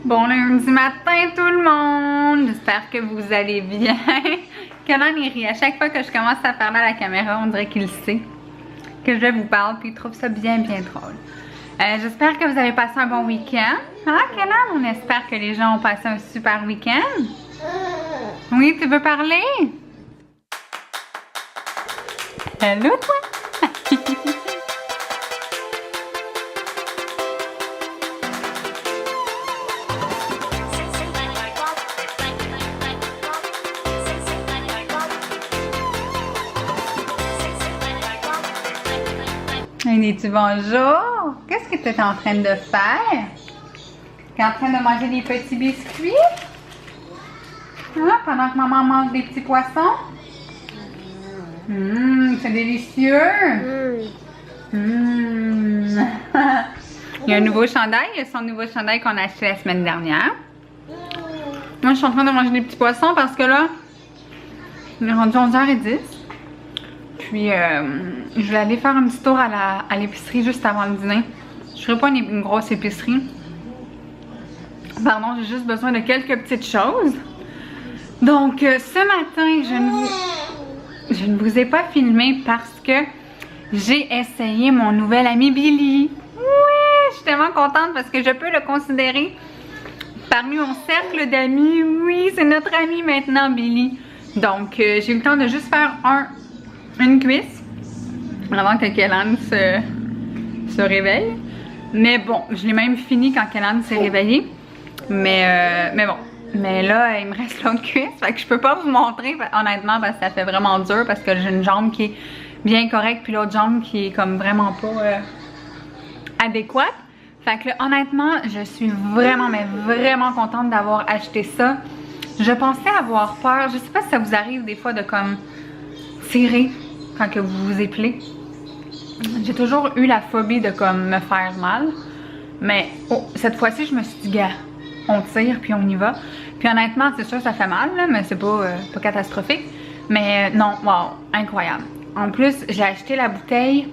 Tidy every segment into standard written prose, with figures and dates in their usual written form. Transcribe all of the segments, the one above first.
Bon lundi matin tout le monde, j'espère que vous allez bien. Kenan il rit à chaque fois que je commence à parler à la caméra, on dirait qu'il sait que je vous parle puis il trouve ça bien drôle. J'espère que vous avez passé un bon week-end. Ah Kenan, on espère que les gens ont passé un super week-end. Oui, tu veux parler? Hello toi! Dis-tu bonjour? Qu'est-ce que tu es en train de faire? Tu es en train de manger des petits biscuits? Hein? Pendant que maman mange des petits poissons? C'est délicieux! Il y a un nouveau chandail, il y a son nouveau chandail qu'on a acheté la semaine dernière. Moi, je suis en train de manger des petits poissons parce que là, on est rendu 11h10. Puis, je vais aller faire un petit tour à l'épicerie juste avant le dîner. Je ferai pas une grosse épicerie. Pardon, j'ai juste besoin de quelques petites choses. Donc, ce matin, je ne vous ai pas filmé parce que j'ai essayé mon nouvel ami Billy. Oui, je suis tellement contente parce que je peux le considérer parmi mon cercle d'amis. Oui, c'est notre ami maintenant, Billy. Donc, j'ai eu le temps de juste faire une cuisse avant que Kenan se réveille. Mais bon, je l'ai même fini quand Kenan s'est réveillé. Mais bon. Mais là, il me reste l'autre cuisse. Fait que je peux pas vous montrer, honnêtement, parce que ça fait vraiment dur. Parce que j'ai une jambe qui est bien correcte, puis l'autre jambe qui est comme vraiment pas adéquate. Fait que là, honnêtement, je suis vraiment, mais vraiment contente d'avoir acheté ça. Je pensais avoir peur. Je sais pas si ça vous arrive des fois de comme tirer quand que vous vous épilez. J'ai toujours eu la phobie de comme me faire mal. Mais cette fois-ci, je me suis dit, gars, on tire puis on y va. Puis honnêtement, c'est sûr ça fait mal, là, mais c'est pas catastrophique. Mais non, wow, incroyable. En plus, j'ai acheté la bouteille.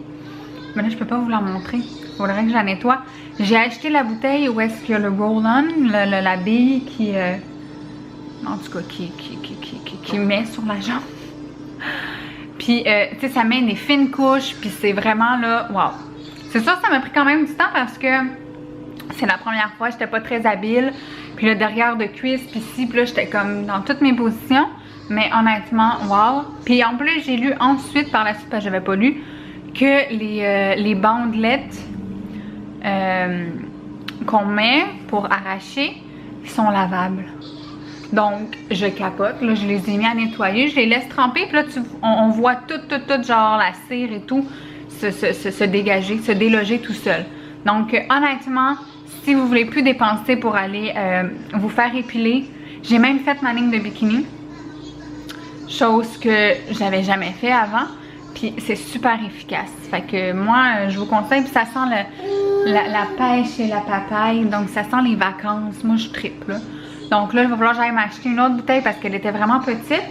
Mais là, je peux pas vous la montrer. Il faudrait que je la nettoie. J'ai acheté la bouteille où est-ce qu'il y a le roll-on, la bille qui... en tout cas, qui met sur la jambe. Puis, tu sais, ça met des fines couches, puis c'est vraiment là, wow. C'est sûr, ça m'a pris quand même du temps parce que c'est la première fois, j'étais pas très habile. Puis le derrière de cuisse, puis ici, puis là, j'étais comme dans toutes mes positions. Mais honnêtement, wow. Puis en plus, j'ai lu ensuite, par la suite, parce que j'avais pas lu, que les bandelettes qu'on met pour arracher sont lavables. Donc, je capote. Là, je les ai mis à nettoyer. Je les laisse tremper. Puis là, on voit tout, genre la cire et tout, se dégager, se déloger tout seul. Donc, honnêtement, si vous voulez plus dépenser pour aller vous faire épiler, j'ai même fait ma ligne de bikini. Chose que j'avais jamais fait avant. Puis, c'est super efficace. Fait que moi, je vous conseille. Puis, ça sent la pêche et la papaye. Donc, ça sent les vacances. Moi, je trippe, là. Donc là, il va falloir que j'aille m'acheter une autre bouteille parce qu'elle était vraiment petite.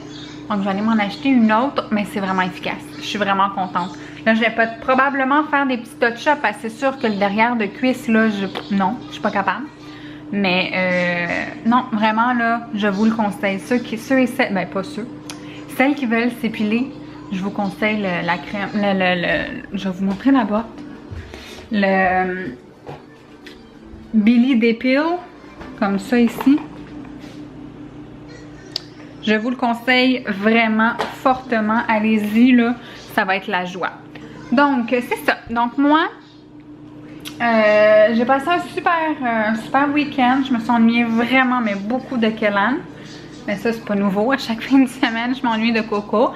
Donc je vais aller m'en acheter une autre, mais c'est vraiment efficace. Je suis vraiment contente. Là, je vais probablement faire des petits touch-ups parce que c'est sûr que le derrière de cuisse, là, non, je suis pas capable. Mais non, vraiment, là, je vous le conseille. Ceux et celles, ben pas ceux. Celles qui veulent s'épiler, je vous conseille la crème, je vais vous montrer la boîte. Le Billy Dépile, comme ça ici. Je vous le conseille vraiment fortement. Allez-y, là, ça va être la joie. Donc, c'est ça. Donc, moi, j'ai passé un super week-end. Je me suis ennuyée vraiment, mais beaucoup de Kenan. Mais ça, c'est pas nouveau. À chaque fin de semaine, je m'ennuie de Coco.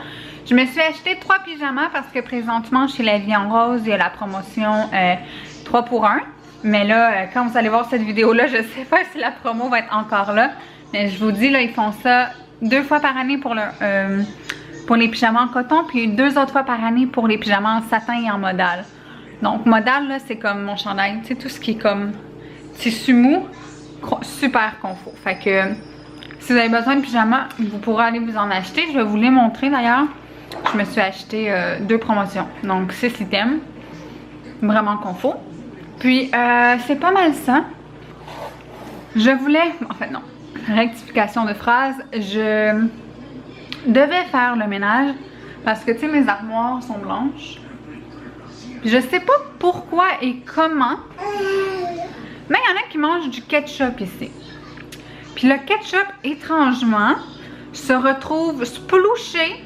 Je me suis acheté 3 pyjamas parce que présentement, chez La Vie en Rose, il y a la promotion 3 pour 1. Mais là, quand vous allez voir cette vidéo-là, je sais pas si la promo va être encore là. Mais je vous dis, là, ils font ça 2 fois par année pour les pyjamas en coton, puis 2 autres fois par année pour les pyjamas en satin et en modal. Donc modal, là, c'est comme mon chandail, tu sais, tout ce qui est comme tissu mou, super confort. Fait que si vous avez besoin de pyjamas, vous pourrez aller vous en acheter. Je vais vous les montrer d'ailleurs. Je me suis acheté 2 promotions, donc 6 items, vraiment confort. Puis c'est pas mal ça. Je voulais, en fait non, rectification de phrase, je devais faire le ménage parce que tu sais mes armoires sont blanches. Je sais pas pourquoi et comment, mais il y en a qui mangent du ketchup ici. Puis le ketchup, étrangement, se retrouve splouché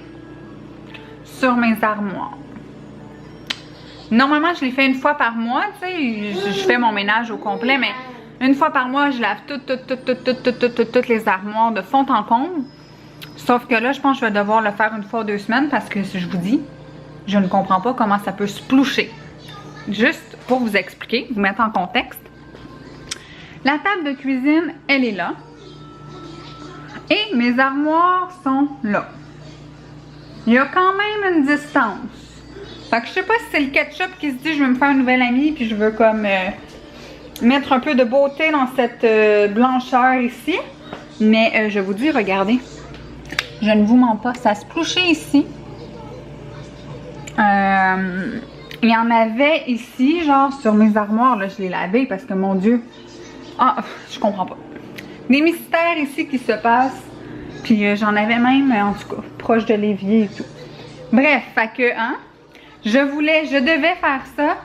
sur mes armoires. Normalement, je les fais une fois par mois, tu sais, je fais mon ménage au complet, mais une fois par mois, je lave toutes les armoires de fond en comble. Sauf que là, je pense que je vais devoir le faire une fois ou 2 semaines parce que, je vous dis, je ne comprends pas comment ça peut sploucher. Juste pour vous expliquer, vous mettre en contexte. La table de cuisine, elle est là. Et mes armoires sont là. Il y a quand même une distance. Fait que je sais pas si c'est le ketchup qui se dit je veux me faire un nouvel ami puis je veux comme mettre un peu de beauté dans cette blancheur ici. Mais je vous dis, regardez. Je ne vous mens pas, ça se splouchait ici. Il y en avait ici, genre sur mes armoires, là, je les lavais parce que mon Dieu. Ah, je comprends pas. Des mystères ici qui se passent. Puis j'en avais même, en tout cas, proche de l'évier et tout. Bref, fait que, hein, je devais faire ça.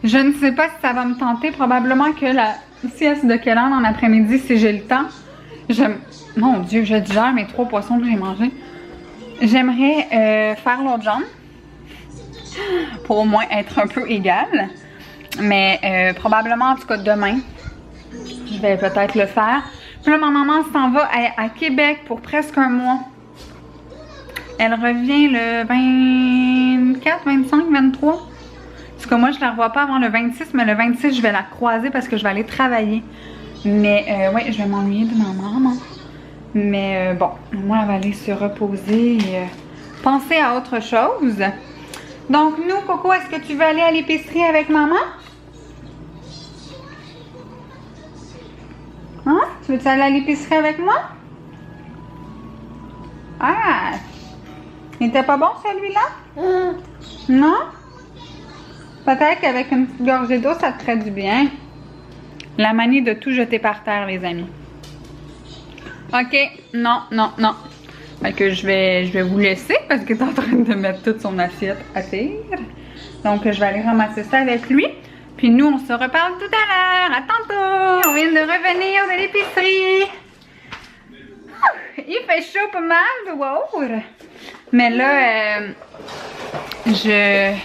Je ne sais pas si ça va me tenter. Probablement que la sieste de Kellan en après-midi, si j'ai le temps. Mon Dieu, je digère mes 3 poissons que j'ai mangés. J'aimerais faire l'autre jambe. Pour au moins être un peu égale. Mais probablement, en tout cas, demain, je vais peut-être le faire. Puis là, ma maman s'en va à Québec pour presque un mois. Elle revient le 24, 25, 23. Parce que moi, je la revois pas avant le 26, mais le 26, je vais la croiser parce que je vais aller travailler. Mais ouais, je vais m'ennuyer de ma maman. Mais bon, moi, elle va aller se reposer et penser à autre chose. Donc, nous, Coco, est-ce que tu veux aller à l'épicerie avec maman? Hein? Tu veux-tu aller à l'épicerie avec moi? Ah! Il était pas bon celui-là? Non? Peut-être qu'avec une petite gorgée d'eau, ça te ferait du bien. La manie de tout jeter par terre, les amis. Ok, non, non, non. Fait que je vais vous laisser parce qu'il est en train de mettre toute son assiette à terre. Donc, je vais aller ramasser ça avec lui. Puis nous, on se reparle tout à l'heure. À tantôt! On vient de revenir de l'épicerie. Il fait chaud pas mal dehors. Mais là, je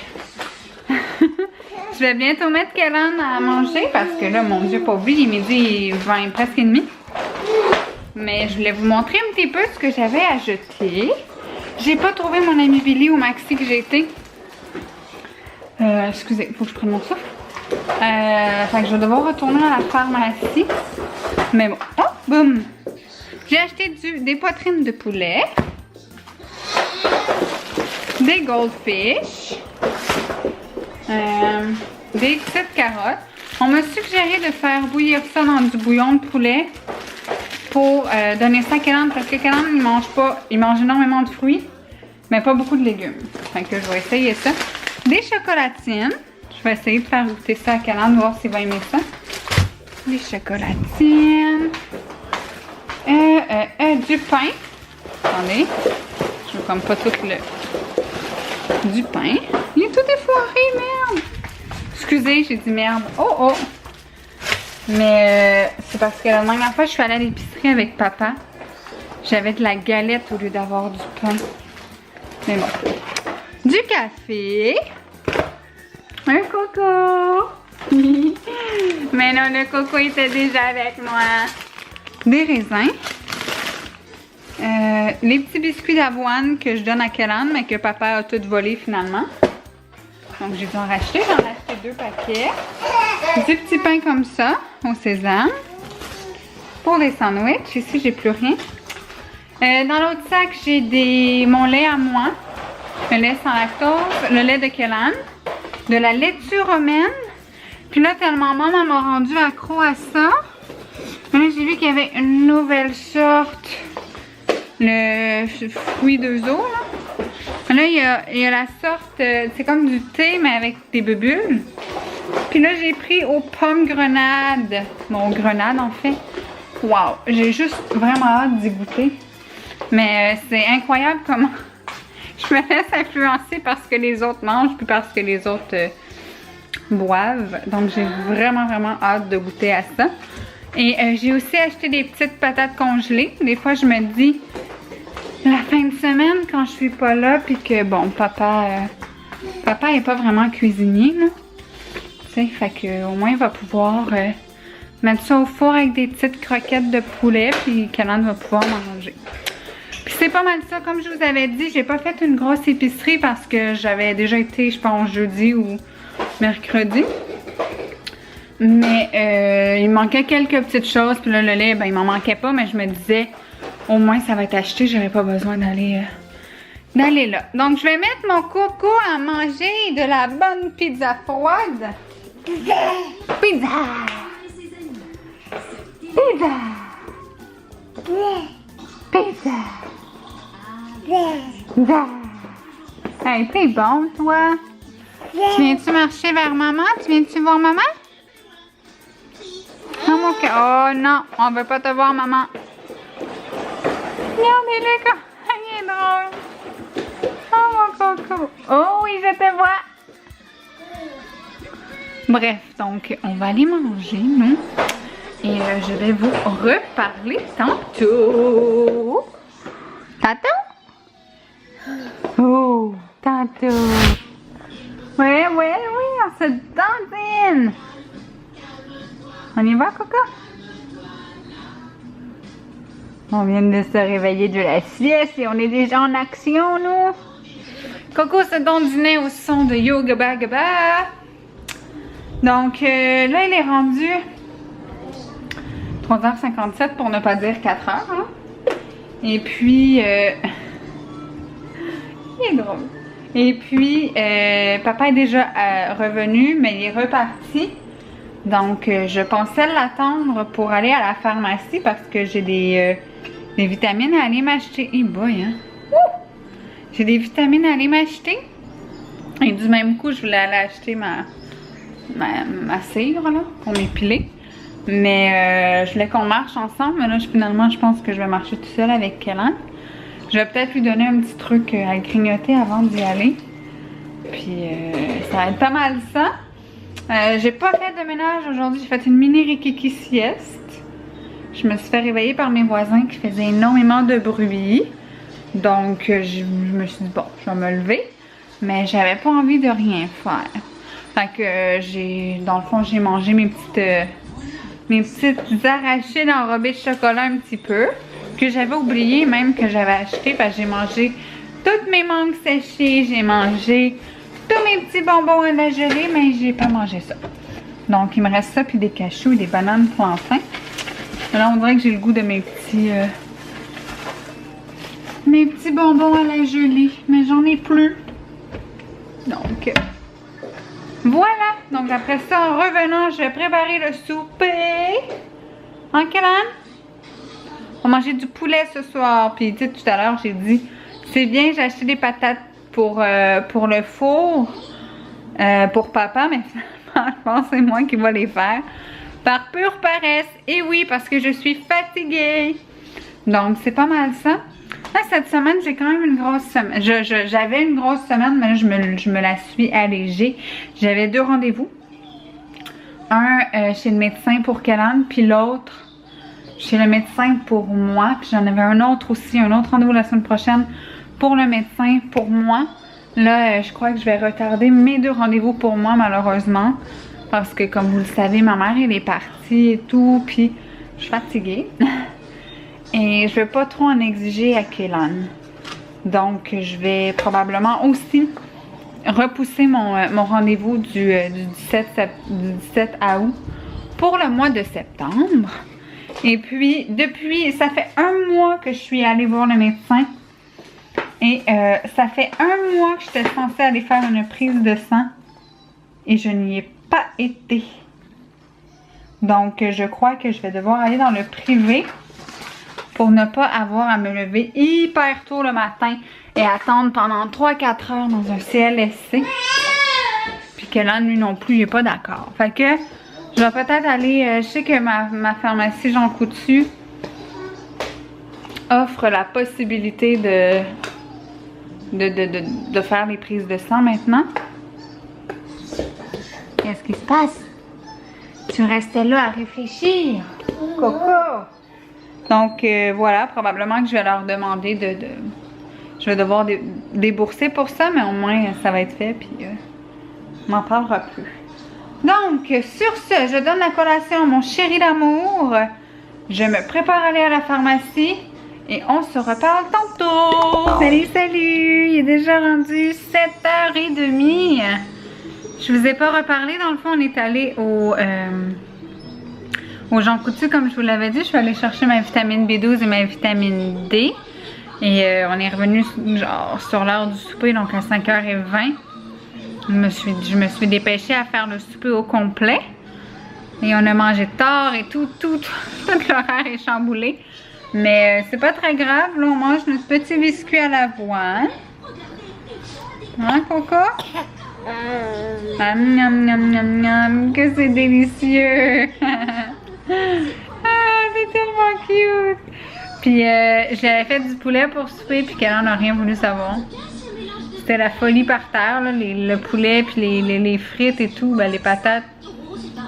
vais bientôt mettre Kellan à manger parce que là, mon Dieu, pauvre lui, il est midi 20, presque et demi. Mais je voulais vous montrer un petit peu ce que j'avais à jeter. J'ai pas trouvé mon ami Billy au Maxi que j'ai été. Excusez, il faut que je prenne mon souffle. Fait que je vais devoir retourner à la pharmacie. Mais bon. Oh, boum! J'ai acheté des poitrines de poulet. Des goldfish. Des petites carottes. On m'a suggéré de faire bouillir ça dans du bouillon de poulet pour donner ça à Kellan parce que Kellan il mange pas, il mange énormément de fruits mais pas beaucoup de légumes. Fait que je vais essayer ça. Des chocolatines. Je vais essayer de faire goûter ça à Kellan, voir s'il va aimer ça. Des chocolatines. Du pain. Attendez. Je veux comme pas tout le... Du pain. Il est tout effoiré, merde. Excusez, j'ai dit merde. Oh oh. Mais c'est parce que la dernière fois, je suis allée à l'épicerie avec papa. J'avais de la galette au lieu d'avoir du pain. Mais bon. Du café. Un coco. Mais non, le coco était déjà avec moi. Des raisins. Les petits biscuits d'avoine que je donne à Kellan, mais que papa a tout volé finalement. Donc j'ai dû en racheter. J'en ai acheté 2 paquets. Du petit pain comme ça, au sésame. Pour les sandwichs. Ici, j'ai plus rien. Dans l'autre sac, j'ai mon lait à moi. Le lait sans lactose. Le lait de Kellan. De la laitue romaine. Puis là, tellement maman m'a rendu accro à ça. Mais là, j'ai vu qu'il y avait une nouvelle sorte. Le fruit d'eux eaux, là. Là, il y a la sorte, c'est comme du thé, mais avec des bulles. Puis là, j'ai pris aux pommes grenades. Bon, grenades en fait. Wow! J'ai juste vraiment hâte d'y goûter. Mais c'est incroyable comment je me laisse influencer par ce que les autres mangent puis par ce que les autres boivent. Donc j'ai vraiment hâte de goûter à ça. Et j'ai aussi acheté des petites patates congelées. Des fois je me dis la fin de semaine quand je suis pas là puis que bon papa est pas vraiment cuisinier là. Tu sais, fait que au moins il va pouvoir mettre ça au four avec des petites croquettes de poulet puis Calande va pouvoir manger. Puis c'est pas mal ça, comme je vous avais dit, j'ai pas fait une grosse épicerie parce que j'avais déjà été, je pense, jeudi ou mercredi. Mais il manquait quelques petites choses, puis là le lait, ben il m'en manquait pas, mais je me disais, au moins ça va être acheté, j'aurais pas besoin d'aller là. Donc je vais mettre mon coco à manger de la bonne pizza froide. Pizza! Pizza! Pizza! Pizza! Pizza! Hey, t'es bon, toi? Tu viens-tu marcher vers maman? Tu viens-tu voir maman? Non, mon cœur. Oh non, on veut pas te voir, maman. Regardez-le comme... Il est drôle. Oh, mon coco. Oh oui, je te vois. Bref, donc, on va aller manger, nous. Et je vais vous reparler tantôt. Tantôt? Oh, tantôt. Oui, on se dandine. On y va, Coco? On vient de se réveiller de la sieste et on est déjà en action, nous. Coco se dandinait au son de Yoga Bagaba. Donc, là, il est rendu 3h57 pour ne pas dire 4h. Hein? Et puis, il est drôle. Et puis, papa est déjà revenu, mais il est reparti. Donc, je pensais l'attendre pour aller à la pharmacie parce que j'ai des vitamines à aller m'acheter. Eh boy, hein? J'ai des vitamines à aller m'acheter. Et du même coup, je voulais aller acheter ma cire, là, pour m'épiler. Mais je voulais qu'on marche ensemble. Mais là, finalement, je pense que je vais marcher tout seul avec Kélan. Je vais peut-être lui donner un petit truc à grignoter avant d'y aller. Puis, ça va être pas mal ça. J'ai pas fait de ménage aujourd'hui. J'ai fait une mini rikiki sieste. Je me suis fait réveiller par mes voisins qui faisaient énormément de bruit. Donc, je me suis dit, bon, je vais me lever. Mais j'avais pas envie de rien faire. Fait que dans le fond, j'ai mangé mes petites arachides enrobées de chocolat un petit peu. Que j'avais oublié même que j'avais acheté. Parce que j'ai mangé toutes mes mangues séchées. J'ai mangé tous mes petits bonbons à la gelée. Mais j'ai pas mangé ça. Donc, il me reste ça puis des cachous et des bananes pour enfin. Là, on dirait que j'ai le goût de mes petits bonbons à la gelée. Mais j'en ai plus. Donc, voilà. Donc, après ça, en revenant, je vais préparer le souper. En quelle année? On va manger du poulet ce soir. Puis, tu sais, tout à l'heure, j'ai dit, c'est bien, j'ai acheté des patates pour le four. Pour papa, mais finalement, je pense que c'est moi qui va les faire. Par pure paresse. Et oui, parce que je suis fatiguée. Donc, c'est pas mal ça. Là, cette semaine, j'ai quand même une grosse semaine. J'avais une grosse semaine, mais là, je me la suis allégée. J'avais 2 rendez-vous. Un chez le médecin pour Kélan, puis l'autre chez le médecin pour moi. Puis j'en avais un autre aussi, un autre rendez-vous la semaine prochaine pour le médecin pour moi. Là, je crois que je vais retarder mes 2 rendez-vous pour moi, malheureusement. Parce que, comme vous le savez, ma mère, elle est partie et tout, puis je suis fatiguée. Et je ne vais pas trop en exiger à Kélan. Donc, je vais probablement aussi repousser mon rendez-vous du 17 août pour le mois de septembre. Et puis, ça fait 1 mois que je suis allée voir le médecin. Et ça fait 1 mois que j'étais censée aller faire une prise de sang. Et je n'y ai pas été. Donc, je crois que je vais devoir aller dans le privé pour ne pas avoir à me lever hyper tôt le matin et attendre pendant 3-4 heures dans un CLSC. Puis Kellan, lui non plus, il est pas d'accord. Fait que je vais peut-être aller... je sais que ma pharmacie Jean Coutu offre la possibilité de faire les prises de sang maintenant. Qu'est-ce qui se passe? Tu restais là à réfléchir, Coco. Donc voilà, probablement que je vais leur demander je vais devoir débourser pour ça, mais au moins ça va être fait, puis on n'en parlera plus. Donc, sur ce, je donne la collation à mon chéri d'amour. Je me prépare à aller à la pharmacie et on se reparle tantôt. Salut, salut! Il est déjà rendu 7h30. Je vous ai pas reparlé. Dans le fond, on est allé au Jean Coutu, comme je vous l'avais dit. Je suis allée chercher ma vitamine B12 et ma vitamine D. Et on est revenu genre sur l'heure du souper, donc à 5h20. Je me suis dépêchée à faire le souper au complet. Et on a mangé tard et tout l'horaire est chamboulé. Mais c'est pas très grave. Là, on mange notre petit biscuit à l'avoine. Hein, Coco? Miam, miam, miam, miam, que c'est délicieux! Ah, c'est tellement cute! Puis j'avais fait du poulet pour souper, puis qu'elle en a rien voulu savoir. C'était la folie par terre, là, le poulet, puis les frites et tout, ben, les patates.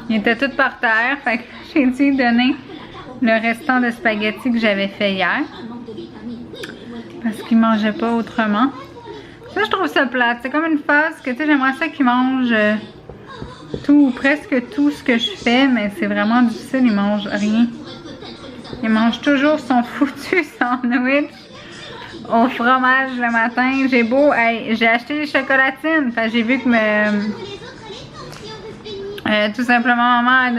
Ils étaient toutes par terre, fait que j'ai dû donner le restant de spaghettis que j'avais fait hier. Parce qu'ils mangeaient pas autrement. Ça, je trouve ça plate. C'est comme une phase que, tu sais, j'aimerais ça qu'ils mangent tout ou presque tout ce que je fais, mais c'est vraiment difficile, ils mangent rien. Ils mangent toujours son foutu sandwich au fromage le matin. J'ai beau, hey, j'ai acheté des chocolatines, fait j'ai vu que tout simplement maman elle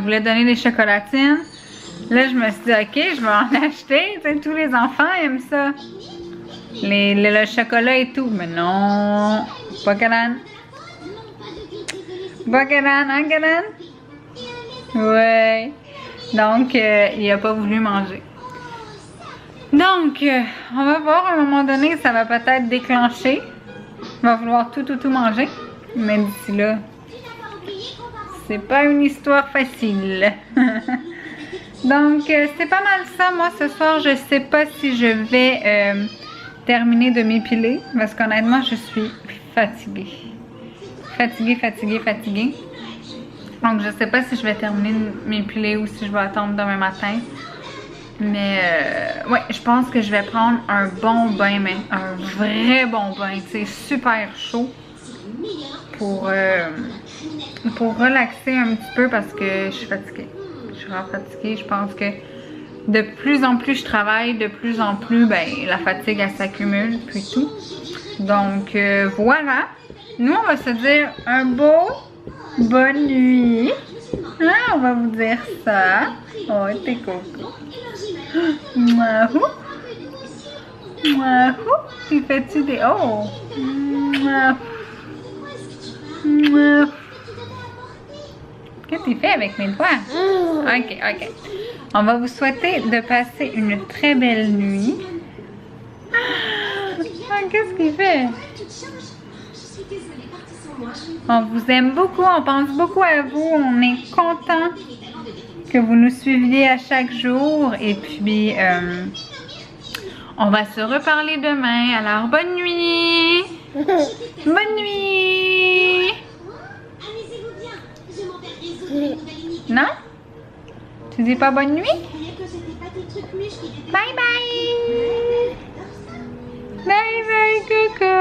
voulait donner des chocolatines. Là, je me suis dit, ok, je vais en acheter. Tu sais, tous les enfants aiment ça. Le chocolat et tout. Mais non, pas Kellan. Pas Kellan, hein, Kellan? Ouais. Donc, il a pas voulu manger. Donc, on va voir, à un moment donné, ça va peut-être déclencher. Il va vouloir tout manger. Mais d'ici là, c'est pas une histoire facile. Donc, c'est pas mal ça. Moi, ce soir, je sais pas si je vais terminer de m'épiler. Parce qu'honnêtement, je suis fatiguée. Fatiguée. Donc, je sais pas si je vais terminer de m'épiler ou si je vais attendre demain matin. Mais, ouais, je pense que je vais prendre un bon bain, mais un vrai bon bain, tu sais, super chaud. Pour relaxer un petit peu parce que je suis fatiguée. Je suis vraiment fatiguée. Je pense que de plus en plus je travaille, de plus en plus, ben, la fatigue, elle s'accumule, puis tout. Donc, voilà. Nous, on va se dire un beau bonne nuit. Hein, on va vous dire ça. Oh, t'es coco. Mouahou. Tu fais-tu des... Oh. Mouahou. Qu'est-ce que tu fais avec mes doigts? Ok. On va vous souhaiter de passer une très belle nuit. Qu'est-ce qu'il fait? On vous aime beaucoup, on pense beaucoup à vous. On est content que vous nous suiviez à chaque jour. Et puis, on va se reparler demain. Alors, bonne nuit! Bonne nuit! Non? Tu dis pas bonne nuit? Bye bye! Bye bye, Coco!